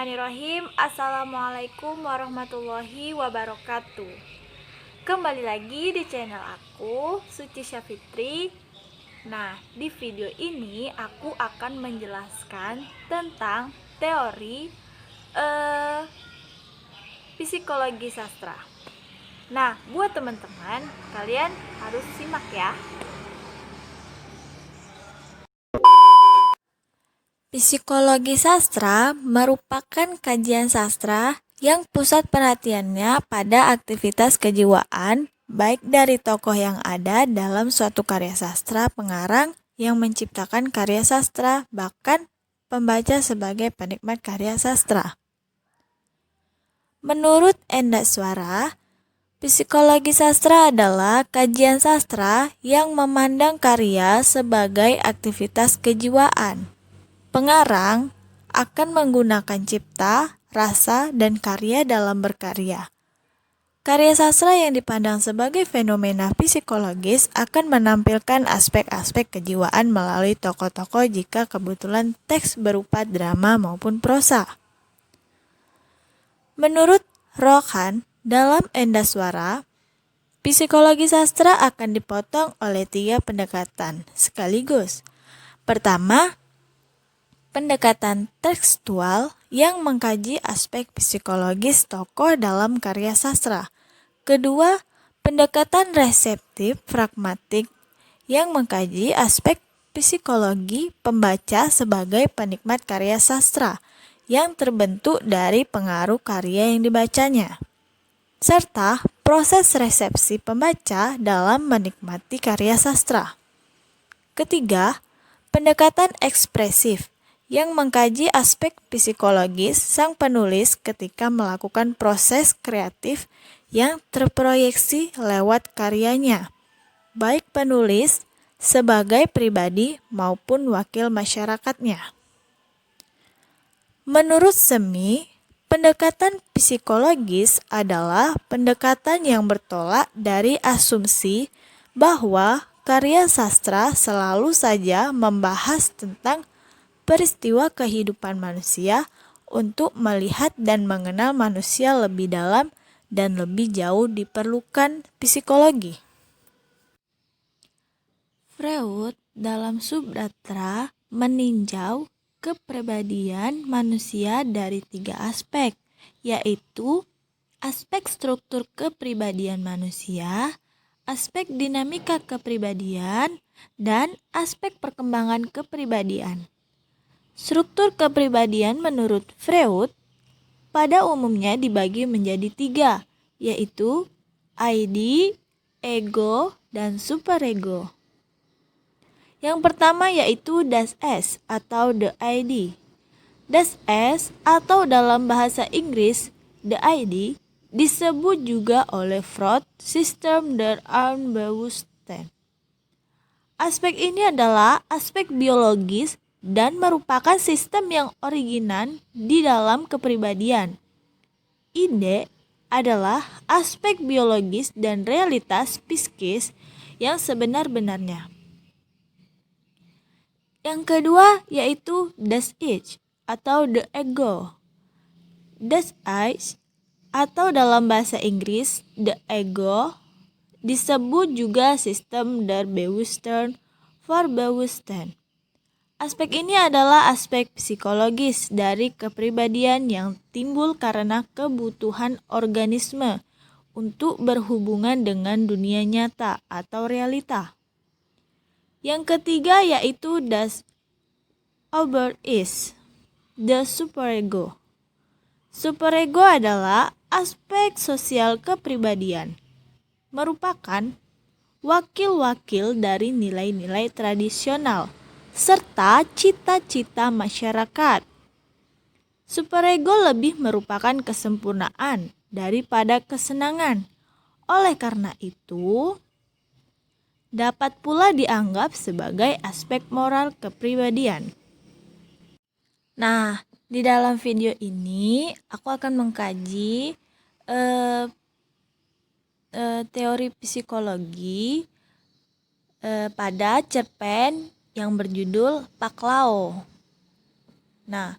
Bismillahirrahmanirrahim. Assalamualaikum warahmatullahi wabarakatuh. Kembali lagi di channel aku, Suci Syafitri. Nah, di video ini aku akan menjelaskan tentang teori psikologi sastra. Nah, buat teman-teman, kalian harus simak ya. Psikologi sastra merupakan kajian sastra yang pusat perhatiannya pada aktivitas kejiwaan, baik dari tokoh yang ada dalam suatu karya sastra, pengarang yang menciptakan karya sastra, bahkan pembaca sebagai penikmat karya sastra. Menurut Endaswara, psikologi sastra adalah kajian sastra yang memandang karya sebagai aktivitas kejiwaan. Pengarang akan menggunakan cipta, rasa, dan karya dalam berkarya. Karya sastra yang dipandang sebagai fenomena psikologis akan menampilkan aspek-aspek kejiwaan melalui tokoh-tokoh jika kebetulan teks berupa drama maupun prosa. Menurut Rohan, dalam Endaswara, psikologi sastra akan dipotong oleh 3 pendekatan sekaligus. Pertama, pendekatan tekstual yang mengkaji aspek psikologis tokoh dalam karya sastra. Kedua, pendekatan reseptif pragmatik yang mengkaji aspek psikologi pembaca sebagai penikmat karya sastra yang terbentuk dari pengaruh karya yang dibacanya, serta proses resepsi pembaca dalam menikmati karya sastra. Ketiga, pendekatan ekspresif yang mengkaji aspek psikologis sang penulis ketika melakukan proses kreatif yang terproyeksi lewat karyanya, baik penulis sebagai pribadi maupun wakil masyarakatnya. Menurut Semi, pendekatan psikologis adalah pendekatan yang bertolak dari asumsi bahwa karya sastra selalu saja membahas tentang peristiwa kehidupan manusia untuk melihat dan mengenal manusia lebih dalam dan lebih jauh diperlukan psikologi. Freud dalam Subrata meninjau kepribadian manusia dari 3 aspek, yaitu aspek struktur kepribadian manusia, aspek dinamika kepribadian, dan aspek perkembangan kepribadian. Struktur kepribadian menurut Freud pada umumnya dibagi menjadi 3, yaitu ID, ego, dan superego. Yang pertama yaitu Das Es atau the ID. Das Es atau dalam bahasa Inggris the ID disebut juga oleh Freud System der Unbewusstsein. Aspek ini adalah aspek biologis dan merupakan sistem yang originan di dalam kepribadian. Ide adalah aspek biologis dan realitas psikis yang sebenar-benarnya. Yang kedua yaitu Das Ich atau the ego. Das Ich atau dalam bahasa Inggris the ego disebut juga sistem der Bewusstsein, Verbewusstsein. Aspek ini adalah aspek psikologis dari kepribadian yang timbul karena kebutuhan organisme untuk berhubungan dengan dunia nyata atau realita. Yang ketiga yaitu Das Oberis, the superego. Superego adalah aspek sosial kepribadian, merupakan wakil-wakil dari nilai-nilai tradisional serta cita-cita masyarakat. Superego lebih merupakan kesempurnaan daripada kesenangan. Oleh karena itu, dapat pula dianggap sebagai aspek moral kepribadian. Nah, di dalam video ini aku akan mengkaji teori psikologi pada cerpen yang berjudul Pak Lao. Nah,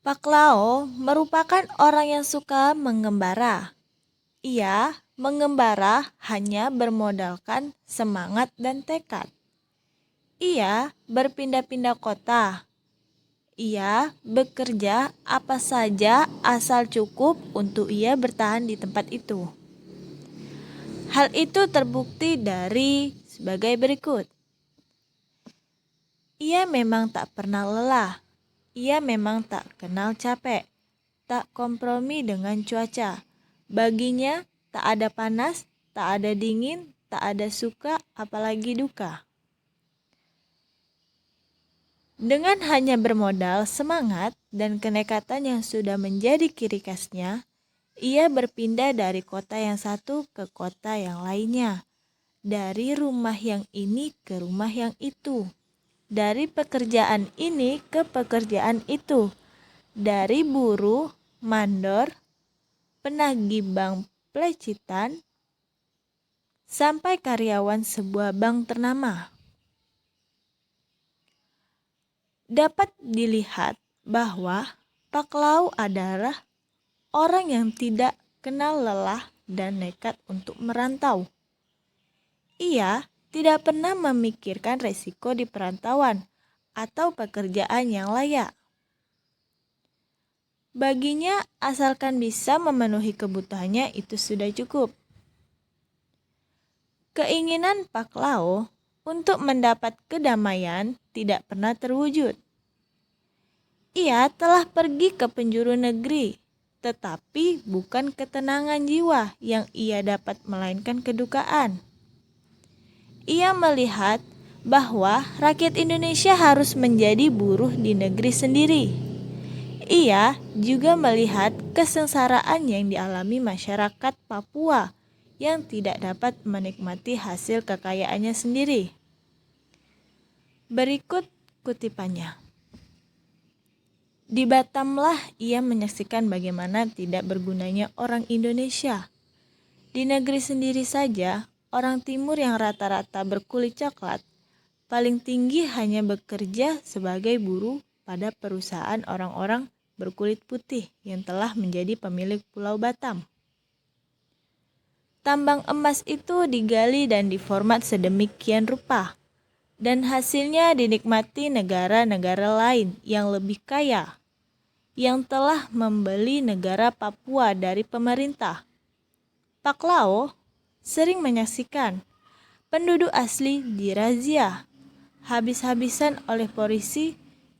Pak Lao merupakan orang yang suka mengembara. Ia mengembara hanya bermodalkan semangat dan tekad. Ia berpindah-pindah kota. Ia bekerja apa saja asal cukup untuk ia bertahan di tempat itu. Hal itu terbukti dari sebagai berikut. Ia memang tak pernah lelah. Ia memang tak kenal capek, tak kompromi dengan cuaca. Baginya tak ada panas, tak ada dingin, tak ada suka, apalagi duka. Dengan hanya bermodal semangat dan kenekatan yang sudah menjadi ciri khasnya, ia berpindah dari kota yang satu ke kota yang lainnya. Dari rumah yang ini ke rumah yang itu. Dari pekerjaan ini ke pekerjaan itu. Dari buruh, mandor, penagih bank pelecitan, sampai karyawan sebuah bank ternama. Dapat dilihat bahwa Pak Lau adalah orang yang tidak kenal lelah dan nekat untuk merantau. Ia tidak pernah memikirkan resiko di perantauan atau pekerjaan yang layak. Baginya, asalkan bisa memenuhi kebutuhannya itu sudah cukup. Keinginan Pak Lao untuk mendapat kedamaian tidak pernah terwujud. Ia telah pergi ke penjuru negeri, tetapi bukan ketenangan jiwa yang ia dapat, melainkan kedukaan. Ia melihat bahwa rakyat Indonesia harus menjadi buruh di negeri sendiri. Ia juga melihat kesengsaraan yang dialami masyarakat Papua yang tidak dapat menikmati hasil kekayaannya sendiri. Berikut kutipannya. Di Batamlah ia menyaksikan bagaimana tidak bergunanya orang Indonesia. Di negeri sendiri saja, orang timur yang rata-rata berkulit coklat paling tinggi hanya bekerja sebagai buruh pada perusahaan orang-orang berkulit putih yang telah menjadi pemilik Pulau Batam. Tambang emas itu digali dan diformat sedemikian rupa, dan hasilnya dinikmati negara-negara lain yang lebih kaya, yang telah membeli negara Papua dari pemerintah. Pak Lao sering menyaksikan penduduk asli dirazia habis-habisan oleh polisi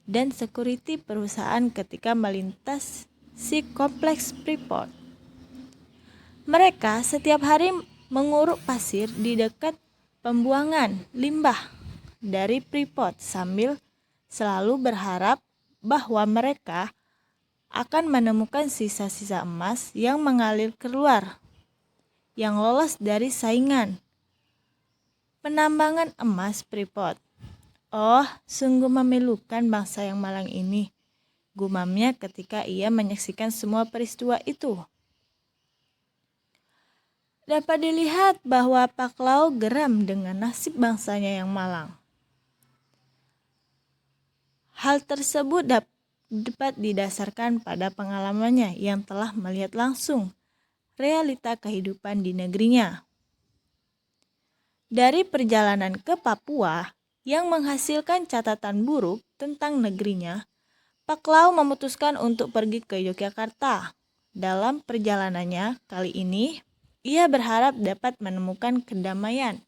dan security perusahaan ketika melintas si kompleks Freeport. Mereka setiap hari menguruk pasir di dekat pembuangan limbah dari Freeport sambil selalu berharap bahwa mereka akan menemukan sisa-sisa emas yang mengalir keluar, yang lolos dari saingan penambangan emas Freeport. Oh, sungguh memilukan bangsa yang malang ini, gumamnya ketika ia menyaksikan semua peristiwa itu. Dapat dilihat bahwa Pak Lau geram dengan nasib bangsanya yang malang. Hal tersebut dapat didasarkan pada pengalamannya yang telah melihat langsung realita kehidupan di negerinya. Dari perjalanan ke Papua yang menghasilkan catatan buruk tentang negerinya, Pak Lau memutuskan untuk pergi ke Yogyakarta. Dalam perjalanannya kali ini, ia berharap dapat menemukan kedamaian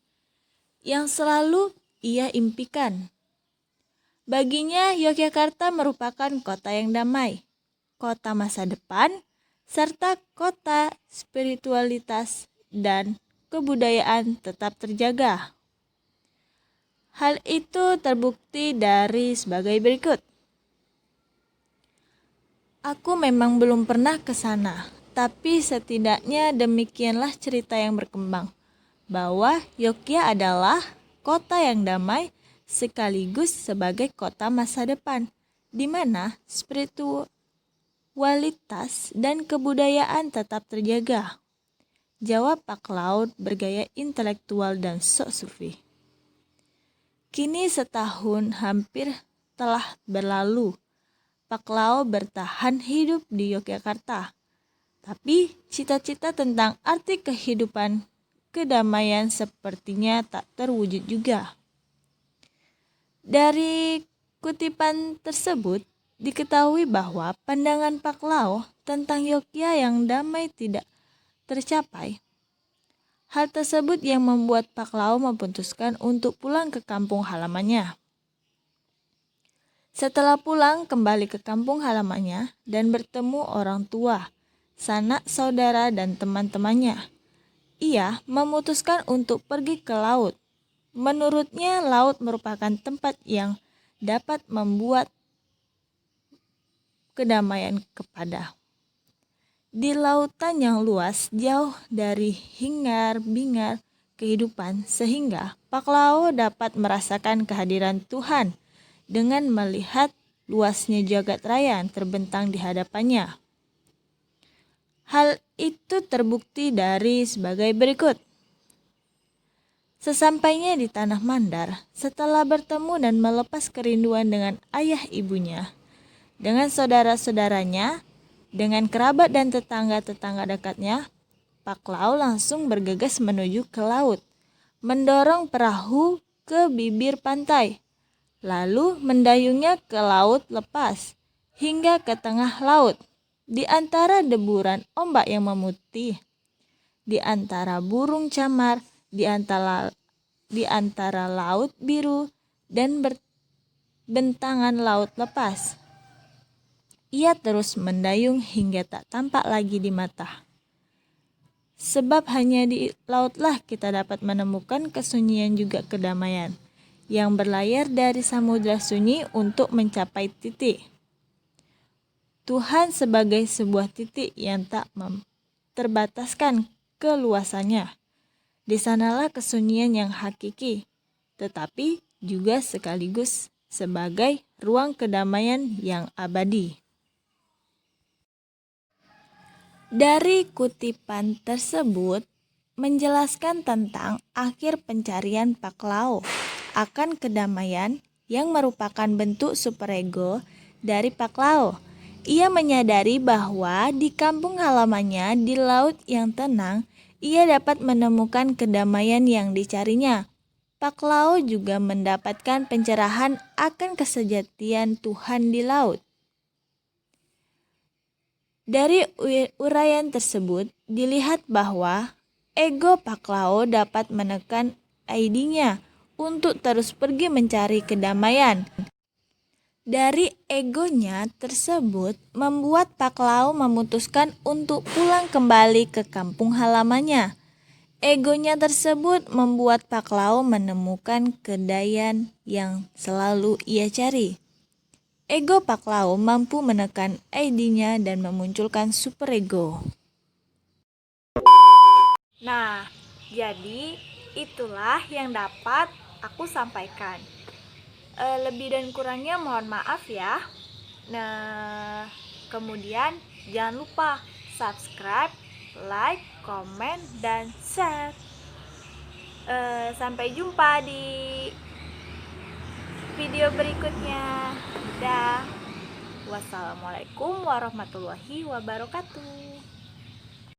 yang selalu ia impikan. Baginya, Yogyakarta merupakan kota yang damai, kota masa depan, serta kota spiritualitas dan kebudayaan tetap terjaga. Hal itu terbukti dari sebagai berikut. Aku memang belum pernah ke sana, tapi setidaknya demikianlah cerita yang berkembang, bahwa Yogyakarta adalah kota yang damai sekaligus sebagai kota masa depan, di mana spiritualitas dan kebudayaan tetap terjaga. Jawab Pak Laut bergaya intelektual dan sok sufi. Kini setahun hampir telah berlalu. Pak Lao bertahan hidup di Yogyakarta. Tapi cita-cita tentang arti kehidupan kedamaian sepertinya tak terwujud juga. Dari kutipan tersebut, diketahui bahwa pandangan Pak Lao tentang Yogyakarta yang damai tidak tercapai. Hal tersebut yang membuat Pak Lao memutuskan untuk pulang ke kampung halamannya. Setelah pulang kembali ke kampung halamannya dan bertemu orang tua, sanak saudara dan teman-temannya, ia memutuskan untuk pergi ke laut. Menurutnya, laut merupakan tempat yang dapat membuat kedamaian kepada. Di lautan yang luas, jauh dari hingar-bingar kehidupan, sehingga Pak Lao dapat merasakan kehadiran Tuhan dengan melihat luasnya jagat raya yang terbentang di hadapannya. Hal itu terbukti dari sebagai berikut. Sesampainya di Tanah Mandar, setelah bertemu dan melepas kerinduan dengan ayah ibunya, dengan saudara-saudaranya, dengan kerabat dan tetangga-tetangga dekatnya, Pak Lao langsung bergegas menuju ke laut, mendorong perahu ke bibir pantai, lalu mendayungnya ke laut lepas, hingga ke tengah laut. Di antara deburan ombak yang memutih, di antara burung camar, di antara laut biru dan bentangan laut lepas, ia terus mendayung hingga tak tampak lagi di mata. Sebab hanya di lautlah kita dapat menemukan kesunyian juga kedamaian, yang berlayar dari samudra sunyi untuk mencapai titik Tuhan sebagai sebuah titik yang tak terbataskan keluasannya. Di sanalah kesunyian yang hakiki, tetapi juga sekaligus sebagai ruang kedamaian yang abadi. Dari kutipan tersebut menjelaskan tentang akhir pencarian Pak Lao akan kedamaian yang merupakan bentuk superego dari Pak Lao. Ia menyadari bahwa di kampung halamannya di laut yang tenang, ia dapat menemukan kedamaian yang dicarinya. Pak Lao juga mendapatkan pencerahan akan kesejatian Tuhan di laut. Dari uraian tersebut dilihat bahwa ego Pak Lao dapat menekan ID-nya untuk terus pergi mencari kedamaian. Dari egonya tersebut membuat Pak Lao memutuskan untuk pulang kembali ke kampung halamannya. Egonya tersebut membuat Pak Lao menemukan kedamaian yang selalu ia cari. Ego Pak Lao mampu menekan ID-nya dan memunculkan superego. Nah, jadi itulah yang dapat aku sampaikan. Lebih dan kurangnya mohon maaf ya. Nah, kemudian jangan lupa subscribe, like, komen, dan share. Sampai jumpa di video berikutnya. Dah. Wassalamualaikum warahmatullahi wabarakatuh.